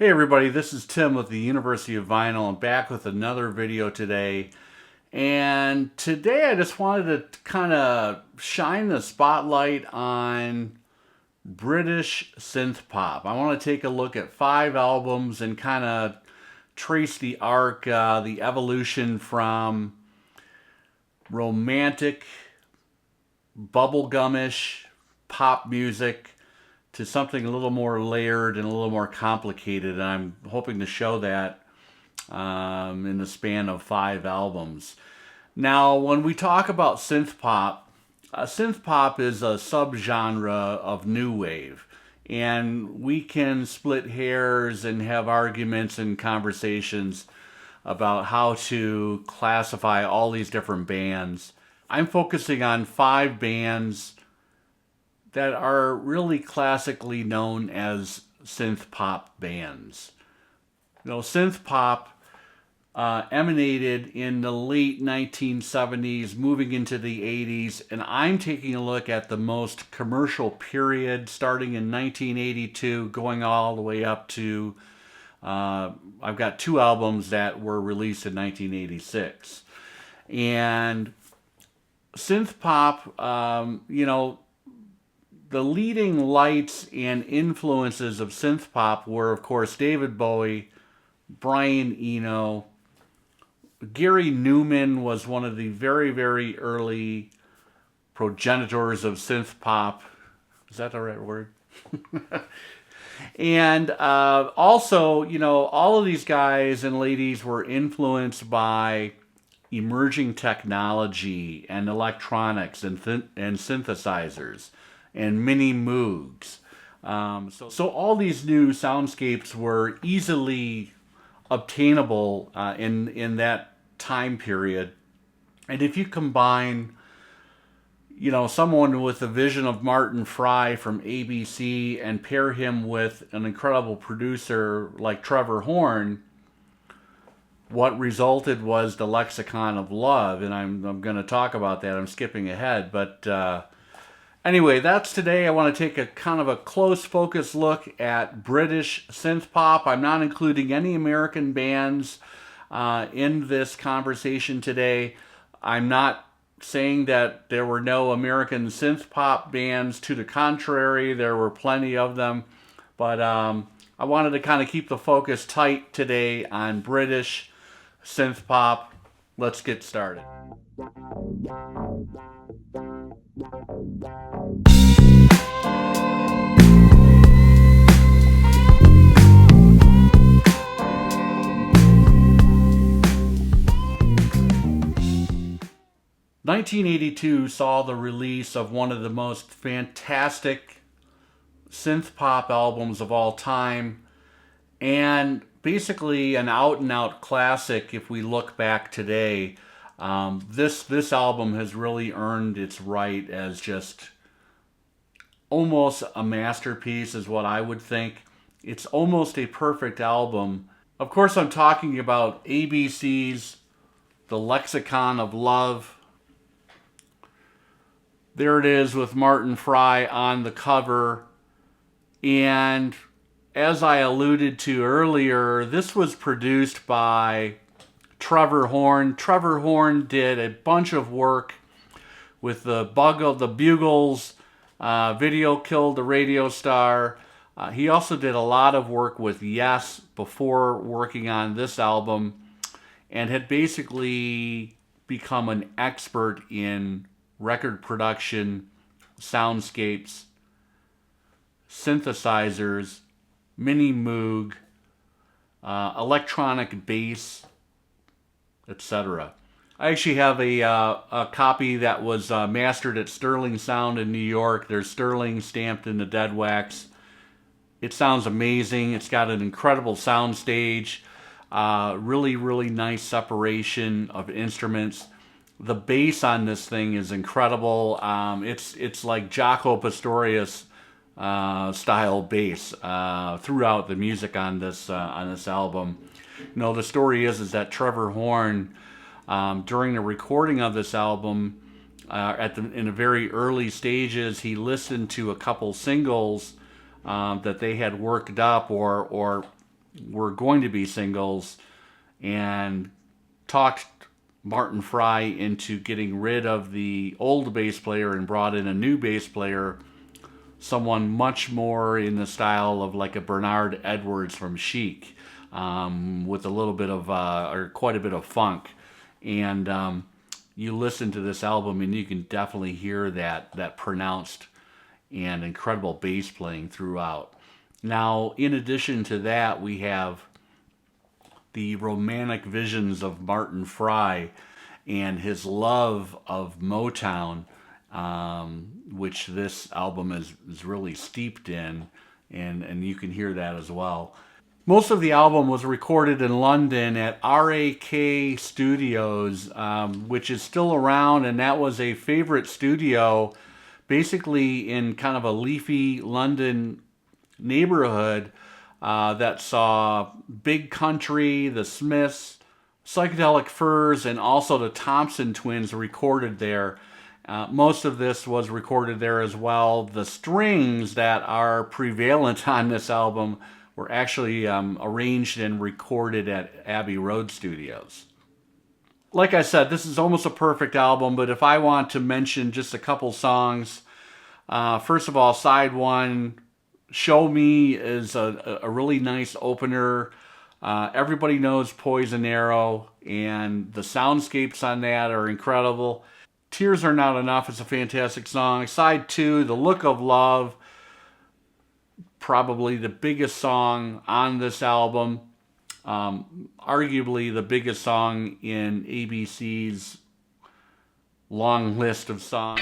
Hey everybody, this is Tim with the University of Vinyl. I'm back with another video today. And today I just wanted to kind of shine the spotlight on British synth-pop. I want to take a look at 5 albums and kind of trace the arc, the evolution from romantic, bubblegumish pop music to something a little more layered and a little more complicated. And I'm hoping to show that in the span of 5 albums. Now, when we talk about synth-pop, synth-pop is a subgenre of new wave. And we can split hairs and have arguments and conversations about how to classify all these different bands. I'm focusing on 5 bands that are really classically known as synth-pop bands. You know, synth-pop emanated in the late 1970s, moving into the 80s, and I'm taking a look at the most commercial period, starting in 1982, going all the way up to, I've got 2 albums that were released in 1986. And synth-pop, you know, the leading lights and influences of synth-pop were, of course, David Bowie, Brian Eno. Gary Newman was one of the very, very early progenitors of synth-pop. Is that the right word? And also, you know, all of these guys and ladies were influenced by emerging technology and electronics and synthesizers and mini Moogs. So all these new soundscapes were easily obtainable in that time period. And if you combine, you know, someone with the vision of Martin Fry from ABC and pair him with an incredible producer like Trevor Horn, what resulted was the Lexicon of Love. And I'm going to talk about that. I'm skipping ahead, but anyway, that's today. I want to take a kind of a close focus look at British synth-pop. I'm not including any American bands in this conversation today. I'm not saying that there were no American synth-pop bands. To the contrary, there were plenty of them. But I wanted to kind of keep the focus tight today on British synth-pop. Let's get started. 1982 saw the release of one of the most fantastic synth-pop albums of all time, and basically an out-and-out classic if we look back today. This album has really earned its right as just almost a masterpiece, is what I would think. It's almost a perfect album. Of course, I'm talking about ABC's The Lexicon of Love. There it is with Martin Fry on the cover. And as I alluded to earlier, this was produced by Trevor Horn. Trevor Horn did a bunch of work with the Bugles, Video Killed the Radio Star. He also did a lot of work with Yes before working on this album, and had basically become an expert in record production, soundscapes, synthesizers, mini Moog, electronic bass, etc. I actually have a copy that was mastered at Sterling Sound in New York. There's Sterling stamped in the dead wax. It sounds amazing. It's got an incredible sound stage. Really, really nice separation of instruments. The bass on this thing is incredible. It's like Jaco Pastorius style bass throughout the music on this album. You know, the story is that Trevor Horn, during the recording of this album, in the very early stages, he listened to a couple singles that they had worked up or were going to be singles, and talked Martin Fry into getting rid of the old bass player and brought in a new bass player, someone much more in the style of like a Bernard Edwards from Chic, with a little bit of, or quite a bit of funk. And you listen to this album and you can definitely hear that pronounced and incredible bass playing throughout. Now, in addition to that, we have the romantic visions of Martin Fry and his love of Motown, which this album is really steeped in, and you can hear that as well. Most of the album was recorded in London at RAK Studios, which is still around, and that was a favorite studio basically in kind of a leafy London neighborhood that saw Big Country, the Smiths, Psychedelic Furs, and also the Thompson Twins recorded there. Most of this was recorded there as well. The strings that are prevalent on this album were actually arranged and recorded at Abbey Road Studios. Like I said, this is almost a perfect album, but if I want to mention just a couple songs, first of all, side one, Show Me, is a really nice opener. Everybody knows Poison Arrow, and the soundscapes on that are incredible. Tears Are Not Enough is a fantastic song. Side two, The Look of Love, probably the biggest song on this album. Arguably the biggest song in ABC's long list of songs.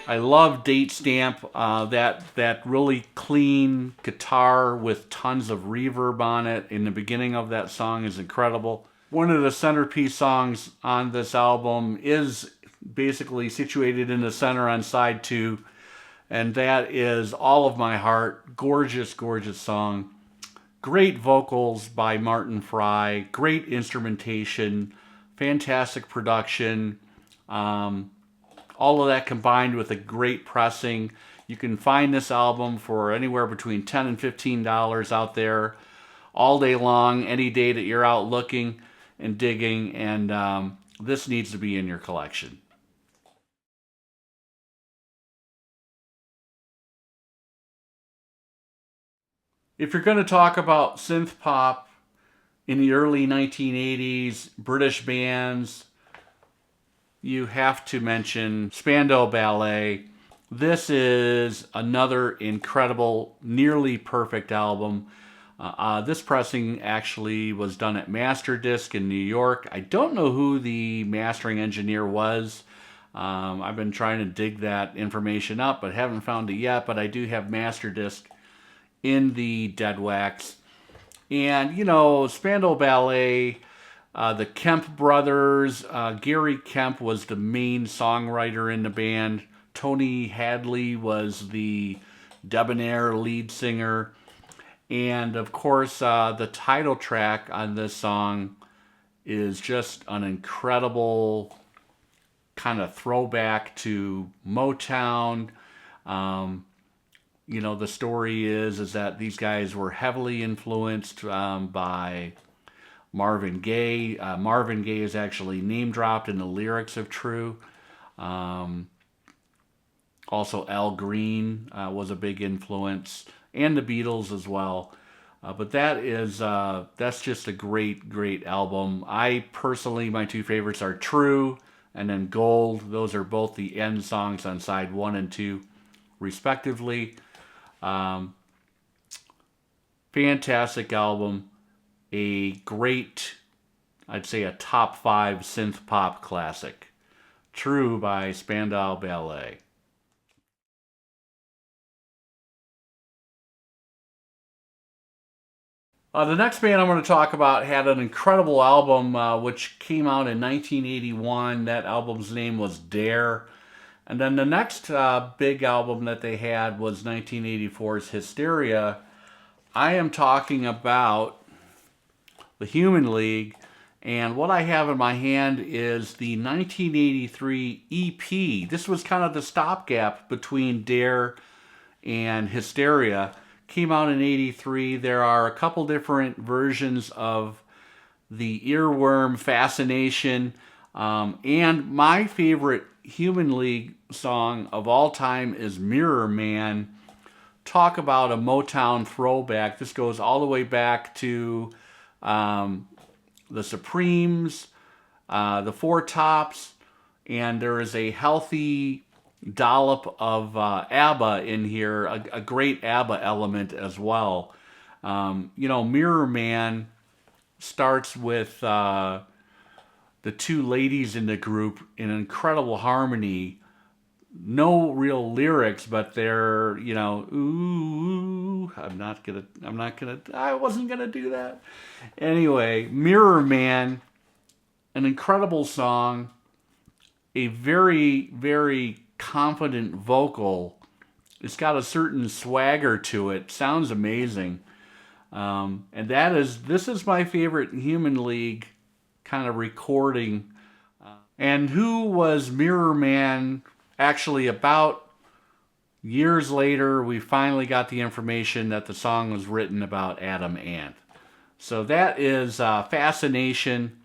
I love Date Stamp. That really clean guitar with tons of reverb on it in the beginning of that song is incredible. One of the centerpiece songs on this album is basically situated in the center on side two, and that is All of My Heart. Gorgeous, gorgeous song. Great vocals by Martin Fry. Great instrumentation. Fantastic production. All of that combined with a great pressing. You can find this album for anywhere between $10 and $15 out there all day long, any day that you're out looking and digging, and this needs to be in your collection. If you're going to talk about synth pop in the early 1980s, British bands, you have to mention Spandau Ballet. This is another incredible, nearly perfect album. This pressing actually was done at Masterdisc in New York. I don't know who the mastering engineer was. I've been trying to dig that information up, but haven't found it yet. But I do have Masterdisc in the Dead Wax. And, you know, Spandau Ballet, the Kemp Brothers, Gary Kemp was the main songwriter in the band. Tony Hadley was the debonair lead singer. And of course, the title track on this song is just an incredible kind of throwback to Motown. You know, the story is that these guys were heavily influenced by Marvin Gaye. Marvin Gaye is actually name dropped in the lyrics of True. Also, Al Green was a big influence, and the Beatles as well. But that's just a great, great album. I personally, my two favorites are True and then Gold. Those are both the end songs on side 1 and 2, respectively. Fantastic album. A great, I'd say a top 5 synth pop classic. True by Spandau Ballet. The next band I'm going to talk about had an incredible album which came out in 1981. That album's name was Dare. And then the next big album that they had was 1984's Hysteria. I am talking about the Human League. And what I have in my hand is the 1983 EP. This was kind of the stopgap between Dare and Hysteria. Came out in '83. There are a couple different versions of the Earworm, Fascination, and my favorite Human League song of all time is Mirror Man. Talk about a Motown throwback. This goes all the way back to the Supremes, the Four Tops, and there is a healthy dollop of ABBA in here, a great ABBA element as well. Mirror Man starts with the two ladies in the group in incredible harmony. No real lyrics, but they're, ooh, I wasn't gonna do that. Anyway, Mirror Man, an incredible song, a very, very confident vocal. It's got a certain swagger to it, sounds amazing. And this is my favorite Human League kind of recording. And who was Mirror Man actually about? Years later, we finally got the information that the song was written about Adam Ant. So that is Fascination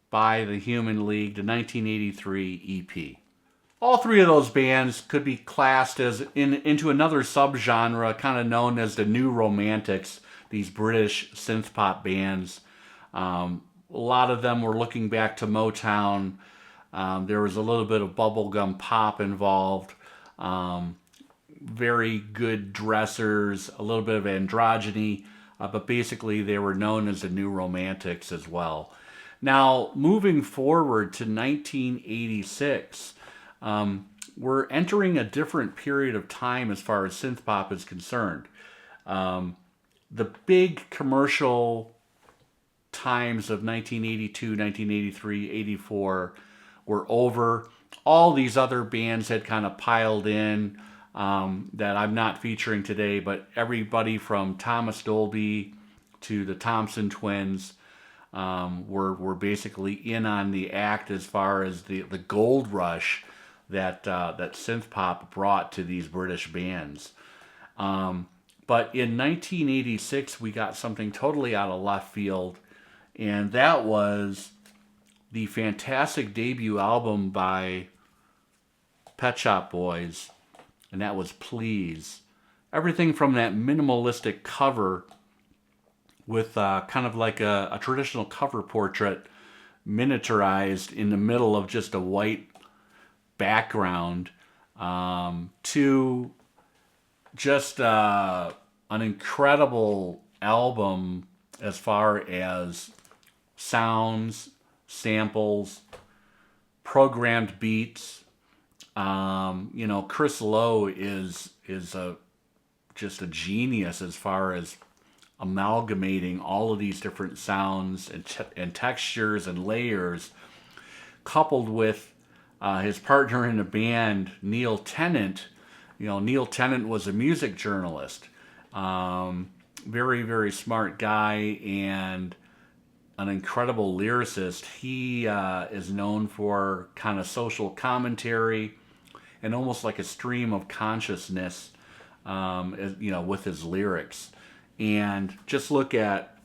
by the Human League, the 1983 EP. All three of those bands could be classed as into another subgenre, kind of known as the New Romantics, these British synth-pop bands. A lot of them were looking back to Motown. There was a little bit of bubblegum pop involved. Very good dressers, a little bit of androgyny, but basically they were known as the New Romantics as well. Now, moving forward to 1986, we're entering a different period of time as far as synth-pop is concerned. The big commercial times of 1982, 1983, 84 were over. All these other bands had kind of piled in that I'm not featuring today, but everybody from Thomas Dolby to the Thompson Twins were basically in on the act as far as the gold rush that synth pop brought to these British bands. But in 1986, we got something totally out of left field, and that was the fantastic debut album by Pet Shop Boys, and that was Please. Everything from that minimalistic cover with kind of like a traditional cover portrait miniaturized in the middle of just a white background to just an incredible album as far as sounds, samples, programmed beats. Chris Lowe is just a genius as far as amalgamating all of these different sounds and textures and layers, coupled with his partner in the band, Neil Tennant. Neil Tennant was a music journalist, very, very smart guy and an incredible lyricist. He is known for kind of social commentary and almost like a stream of consciousness, with his lyrics. And just look at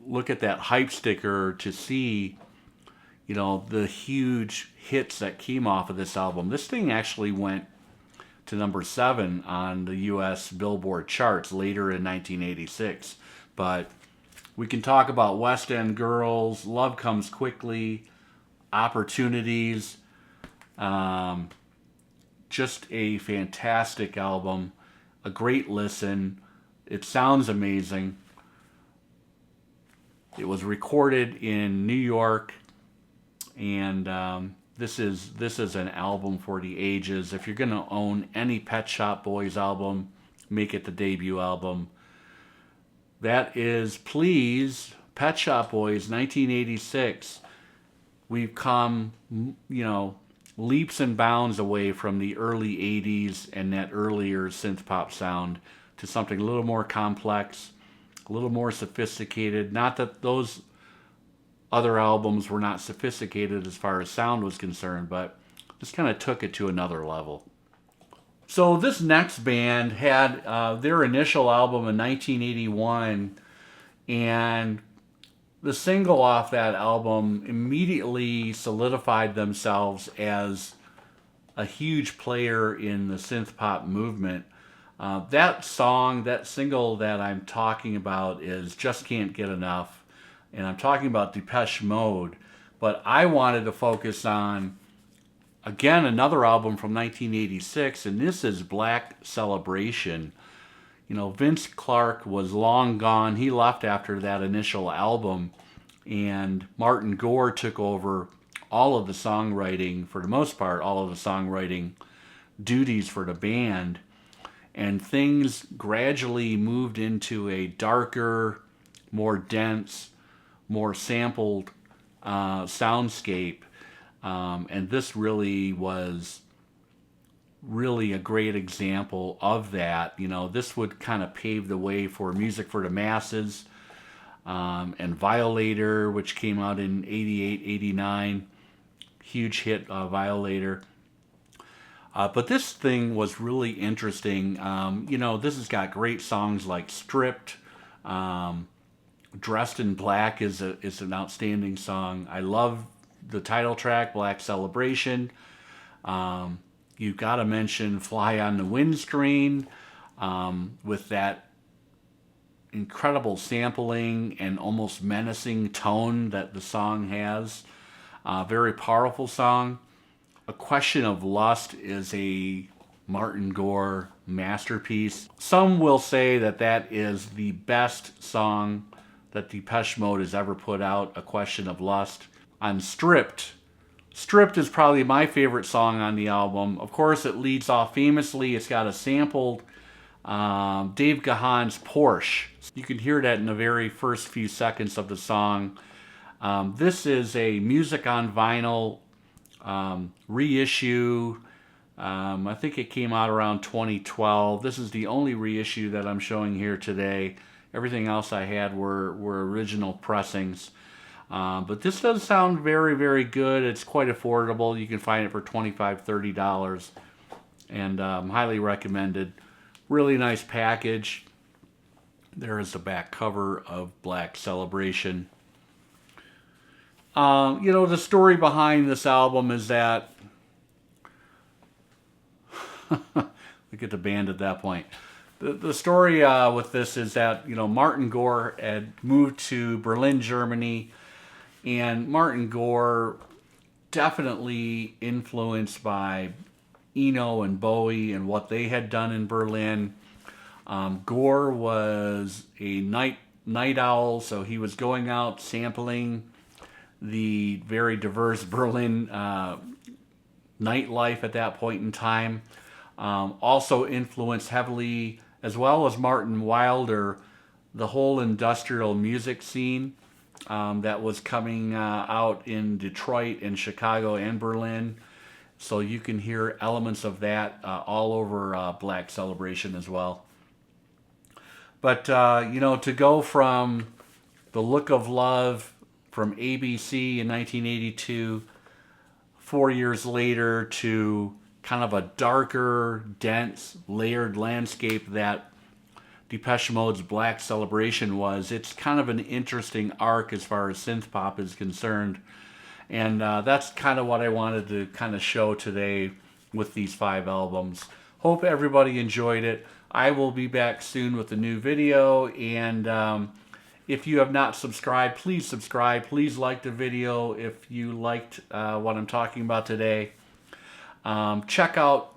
that hype sticker to see, the huge hits that came off of this album. This thing actually went to number 7 on the U.S. Billboard charts later in 1986. But we can talk about West End Girls, Love Comes Quickly, Opportunities. Just a fantastic album, a great listen. It sounds amazing. It was recorded in New York, and this is an album for the ages. If you're going to own any Pet Shop Boys album, make it the debut album. That is Please, Pet Shop Boys, 1986. We've come, leaps and bounds away from the early 80s and that earlier synth pop sound to something a little more complex, a little more sophisticated. Not that those other albums were not sophisticated as far as sound was concerned, but this kind of took it to another level. So this next band had their initial album in 1981, and the single off that album immediately solidified themselves as a huge player in the synth-pop movement. That song, that single that I'm talking about is Just Can't Get Enough, and I'm talking about Depeche Mode, but I wanted to focus on, again, another album from 1986, and this is Black Celebration. You know, Vince Clarke was long gone. He left after that initial album, and Martin Gore took over all of the songwriting, for the most part, all of the songwriting duties for the band, and things gradually moved into a darker, more dense, more sampled soundscape, and this really was really a great example of that. You know, this would kind of pave the way for Music for the Masses, and Violator, which came out in 88, 89. Huge hit, Violator. But this thing was really interesting. You know, this has got great songs like Stripped. Dressed in Black is an outstanding song. I love the title track, Black Celebration. You've got to mention Fly on the Windscreen, with that incredible sampling and almost menacing tone that the song has. Very powerful song. A Question of Lust is a Martin Gore masterpiece. Some will say that that is the best song that Depeche Mode has ever put out, A Question of Lust. On Stripped is probably my favorite song on the album. Of course, it leads off famously. It's got a sampled Dave Gahan's Porsche. You can hear that in the very first few seconds of the song. This is a Music on Vinyl reissue. I think it came out around 2012. This is the only reissue that I'm showing here today. Everything else I had were original pressings. But this does sound very, very good. It's quite affordable. You can find it for $25, $30, and highly recommended. Really nice package. There is the back cover of Black Celebration. You know, the story behind this album is that look at the band at that point. The story with this is that, you know, Martin Gore had moved to Berlin, Germany, and Martin Gore, definitely influenced by Eno and Bowie and what they had done in Berlin. Gore was a night owl, so he was going out sampling the very diverse Berlin nightlife at that point in time. Also influenced heavily, as well as Martin Wilder, the whole industrial music scene that was coming out in Detroit and Chicago and Berlin. So you can hear elements of that all over Black Celebration as well. But, you know, to go from The Look of Love from ABC in 1982, 4 years later, to kind of a darker, dense, layered landscape that Depeche Mode's Black Celebration was, it's kind of an interesting arc as far as synth pop is concerned. And that's kind of what I wanted to kind of show today with these 5 albums. Hope everybody enjoyed it. I will be back soon with a new video, and if you have not subscribed, please subscribe. Please like the video if you liked what I'm talking about today. Check out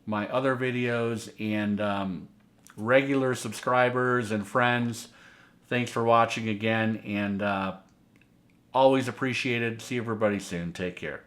my other videos, and regular subscribers and friends, thanks for watching again, and always appreciated. See everybody soon. Take care.